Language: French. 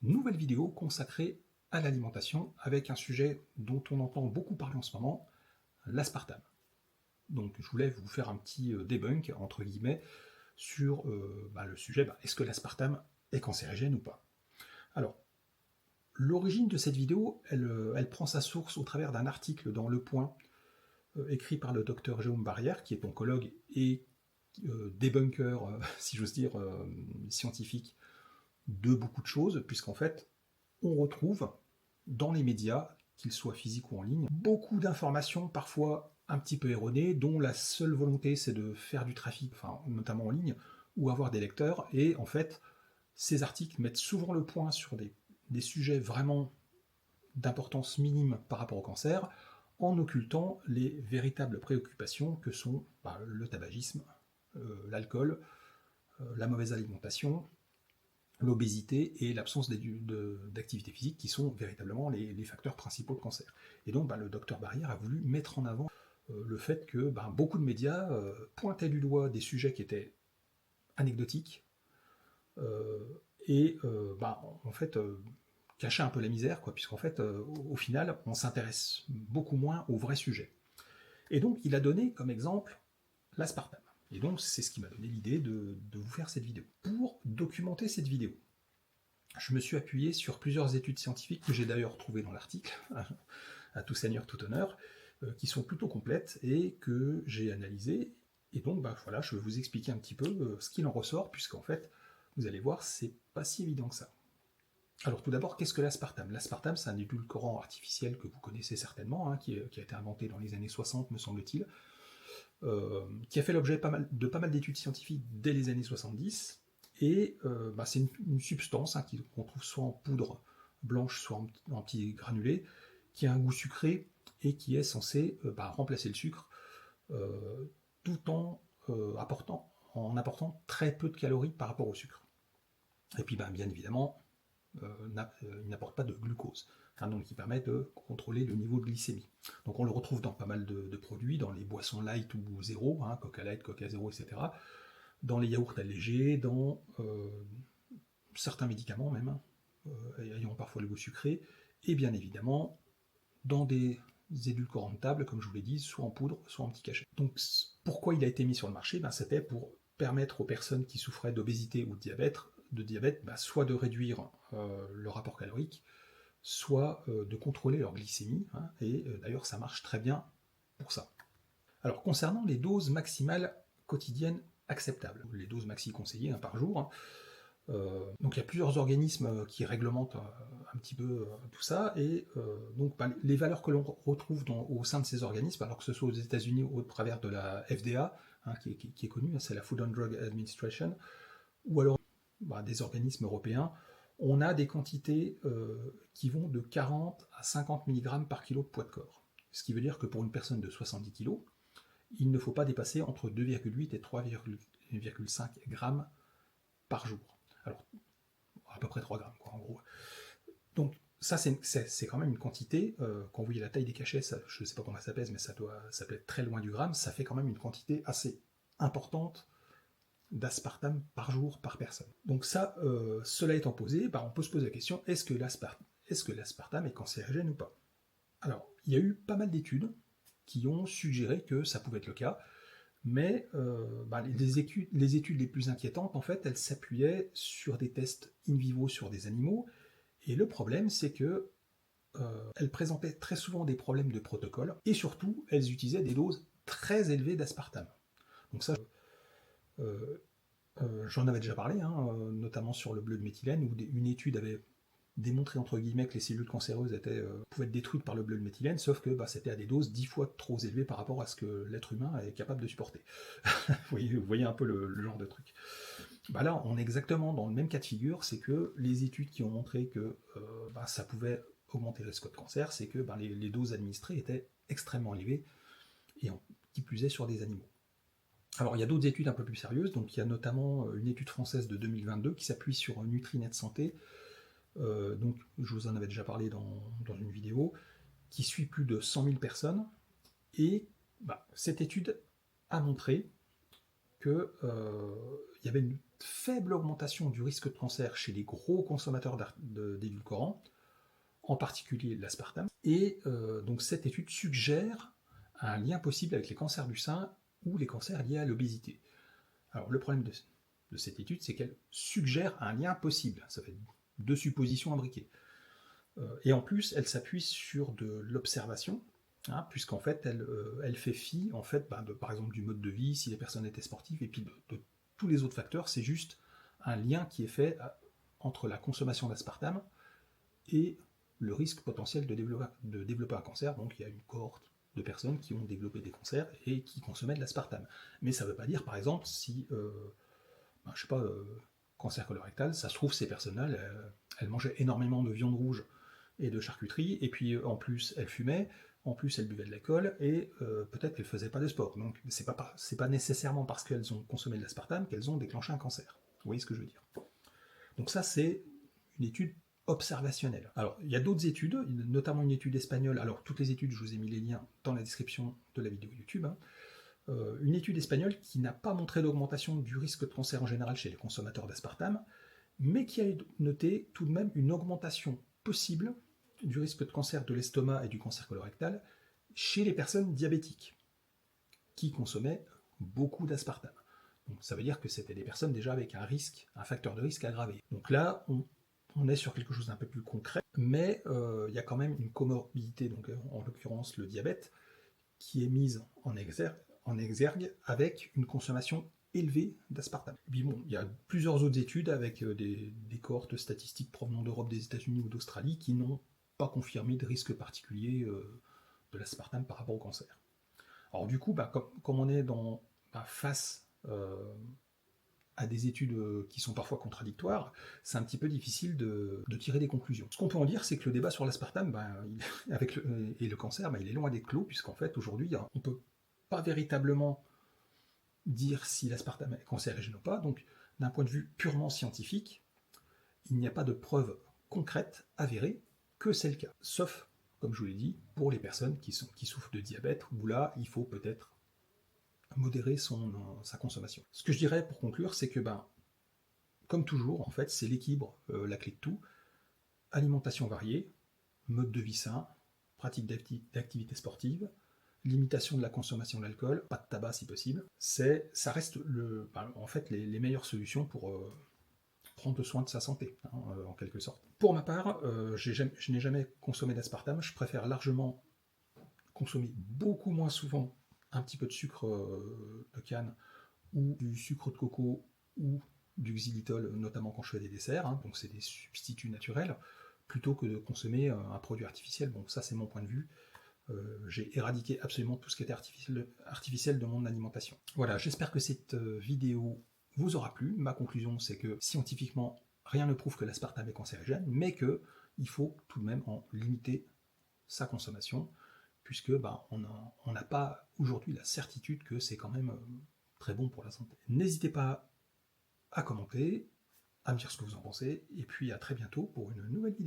nouvelle vidéo consacrée à l'alimentation avec un sujet dont on entend beaucoup parler en ce moment, l'aspartame. Donc je voulais vous faire un petit debunk, entre guillemets, sur le sujet, est-ce que l'aspartame est cancérigène ou pas? Alors, l'origine de cette vidéo, elle prend sa source au travers d'un article dans Le Point, écrit par le docteur Jérôme Barrière, qui est oncologue et débunker, si j'ose dire, scientifique, de beaucoup de choses, puisqu'en fait, on retrouve dans les médias, qu'ils soient physiques ou en ligne, beaucoup d'informations parfois un petit peu erronées, dont la seule volonté c'est de faire du trafic, enfin, notamment en ligne, ou avoir des lecteurs, et en fait, ces articles mettent souvent le point sur des sujets vraiment d'importance minime par rapport au cancer, en occultant les véritables préoccupations que sont le tabagisme, l'alcool, la mauvaise alimentation, l'obésité et l'absence d'activité physique qui sont véritablement les facteurs principaux de cancer. Et donc le docteur Barrière a voulu mettre en avant le fait que beaucoup de médias pointaient du doigt des sujets qui étaient anecdotiques en fait cachaient un peu la misère, puisqu'en fait au final on s'intéresse beaucoup moins aux vrais sujets. Et donc il a donné comme exemple l'aspartame. Et donc c'est ce qui m'a donné l'idée de vous faire cette vidéo. Pour documenter cette vidéo, je me suis appuyé sur plusieurs études scientifiques que j'ai d'ailleurs trouvées dans l'article, à tout seigneur, tout honneur, qui sont plutôt complètes et que j'ai analysées. Et donc voilà, je vais vous expliquer un petit peu ce qu'il en ressort, puisqu'en fait, vous allez voir, c'est pas si évident que ça. Alors tout d'abord, qu'est-ce que l'aspartame? L'aspartame, c'est un édulcorant artificiel que vous connaissez certainement, qui a été inventé dans les années 60, me semble-t-il, qui a fait l'objet de pas mal d'études scientifiques dès les années 70, et c'est une substance qu'on trouve soit en poudre blanche, soit en petits granulés, qui a un goût sucré et qui est censé remplacer le sucre, tout en apportant très peu de calories par rapport au sucre. Et puis bien évidemment, il n'apporte pas de glucose, donc qui permet de contrôler le niveau de glycémie. Donc on le retrouve dans pas mal de produits, dans les boissons light ou zéro, Coca Light, Coca Zéro, etc., dans les yaourts allégés, dans certains médicaments même, ayant parfois le goût sucré, et bien évidemment dans des édulcorants de table, comme je vous l'ai dit, soit en poudre, soit en petit cachet. Donc pourquoi il a été mis sur le marché? C'était pour permettre aux personnes qui souffraient d'obésité ou de diabète soit de réduire le rapport calorique, soit de contrôler leur glycémie, et d'ailleurs ça marche très bien pour ça. Alors concernant les doses maximales quotidiennes acceptables, les doses maxi conseillées par jour, donc il y a plusieurs organismes qui réglementent un petit peu tout ça, et donc les valeurs que l'on retrouve au sein de ces organismes, alors que ce soit aux États-Unis ou au travers de la FDA, qui est connue, c'est la Food and Drug Administration, ou alors des organismes européens, on a des quantités qui vont de 40 à 50 mg par kilo de poids de corps. Ce qui veut dire que pour une personne de 70 kg, il ne faut pas dépasser entre 2,8 et 3,5 grammes par jour. Alors, à peu près 3 grammes, en gros. Donc, ça, c'est quand même une quantité, quand vous voyez la taille des cachets, je ne sais pas comment ça pèse, mais ça peut être très loin du gramme, ça fait quand même une quantité assez importante d'aspartame par jour, par personne. Donc ça, cela étant posé, on peut se poser la question, est-ce que l'aspartame est cancérigène ou pas? Alors, il y a eu pas mal d'études qui ont suggéré que ça pouvait être le cas, mais les études les plus inquiétantes, en fait, elles s'appuyaient sur des tests in vivo sur des animaux, et le problème, c'est que elles présentaient très souvent des problèmes de protocole, et surtout, elles utilisaient des doses très élevées d'aspartame. Donc ça, j'en avais déjà parlé, notamment sur le bleu de méthylène, où une étude avait démontré entre guillemets que les cellules cancéreuses pouvaient être détruites par le bleu de méthylène, sauf que c'était à des doses 10 fois trop élevées par rapport à ce que l'être humain est capable de supporter. Vous voyez un peu le genre de truc. Là, on est exactement dans le même cas de figure, c'est que les études qui ont montré que ça pouvait augmenter le risque de cancer, c'est que les doses administrées étaient extrêmement élevées, et qui plus est sur des animaux. Alors il y a d'autres études un peu plus sérieuses, donc il y a notamment une étude française de 2022 qui s'appuie sur Nutrinet Santé, donc je vous en avais déjà parlé dans une vidéo, qui suit plus de 100 000 personnes, et cette étude a montré qu'il y avait une faible augmentation du risque de cancer chez les gros consommateurs d'édulcorants, en particulier l'aspartame. Et donc cette étude suggère un lien possible avec les cancers du sein ou les cancers liés à l'obésité. Alors le problème de cette étude, c'est qu'elle suggère un lien possible. Ça fait 2 suppositions imbriquées. Et en plus, elle s'appuie sur de l'observation, hein, puisqu'en fait, elle fait fi, en fait, par exemple, du mode de vie, si les personnes étaient sportives, et puis de tous les autres facteurs. C'est juste un lien qui est fait entre la consommation d'aspartame et le risque potentiel de développer un cancer. Donc il y a une cohorte de personnes qui ont développé des cancers et qui consommaient de l'aspartame. Mais ça ne veut pas dire, par exemple, si, je sais pas, cancer colorectal, ça se trouve, ces personnes-là, elles mangeaient énormément de viande rouge et de charcuterie, et puis en plus, elles fumaient, en plus, elles buvaient de l'alcool, et peut-être qu'elles ne faisaient pas de sport. Donc c'est pas nécessairement parce qu'elles ont consommé de l'aspartame qu'elles ont déclenché un cancer. Vous voyez ce que je veux dire? Donc ça, c'est une étude observationnelle. Alors, il y a d'autres études, notamment une étude espagnole. Alors, toutes les études, je vous ai mis les liens dans la description de la vidéo YouTube. Une étude espagnole qui n'a pas montré d'augmentation du risque de cancer en général chez les consommateurs d'aspartame, mais qui a noté tout de même une augmentation possible du risque de cancer de l'estomac et du cancer colorectal chez les personnes diabétiques qui consommaient beaucoup d'aspartame. Donc ça veut dire que c'était des personnes déjà avec un facteur de risque aggravé. Donc là, on est sur quelque chose d'un peu plus concret, mais il y a quand même une comorbidité, donc en l'occurrence le diabète, qui est mise en exergue avec une consommation élevée d'aspartame. Puis bon, il y a plusieurs autres études avec des cohortes statistiques provenant d'Europe, des États-Unis ou d'Australie qui n'ont pas confirmé de risque particulier de l'aspartame par rapport au cancer. Alors du coup, comme on est face à des études qui sont parfois contradictoires, c'est un petit peu difficile de tirer des conclusions. Ce qu'on peut en dire, c'est que le débat sur l'aspartame et le cancer, il est loin d'être clos, puisqu'en fait, aujourd'hui, on ne peut pas véritablement dire si l'aspartame est cancérigène ou pas. Donc, d'un point de vue purement scientifique, il n'y a pas de preuve concrète avérée que c'est le cas. Sauf, comme je vous l'ai dit, pour les personnes qui souffrent de diabète, où là, il faut peut-être modérer sa consommation. Ce que je dirais pour conclure, c'est que, comme toujours, en fait, c'est l'équilibre la clé de tout. Alimentation variée, mode de vie sain, pratique d'activité sportive, limitation de la consommation d'alcool, pas de tabac si possible. Ça reste en fait les meilleures solutions pour prendre soin de sa santé, en quelque sorte. Pour ma part, je n'ai jamais consommé d'aspartame. Je préfère largement consommer beaucoup moins souvent un petit peu de sucre de canne ou du sucre de coco ou du xylitol, notamment quand je fais des desserts, donc c'est des substituts naturels, plutôt que de consommer un produit artificiel. Bon, ça c'est mon point de vue. J'ai éradiqué absolument tout ce qui était artificiel de mon alimentation. Voilà, j'espère que cette vidéo vous aura plu. Ma conclusion, c'est que scientifiquement, rien ne prouve que l'aspartame est cancérigène, mais qu'il faut tout de même en limiter sa consommation, puisque on n'a pas aujourd'hui la certitude que c'est quand même très bon pour la santé. N'hésitez pas à commenter, à me dire ce que vous en pensez, et puis à très bientôt pour une nouvelle vidéo.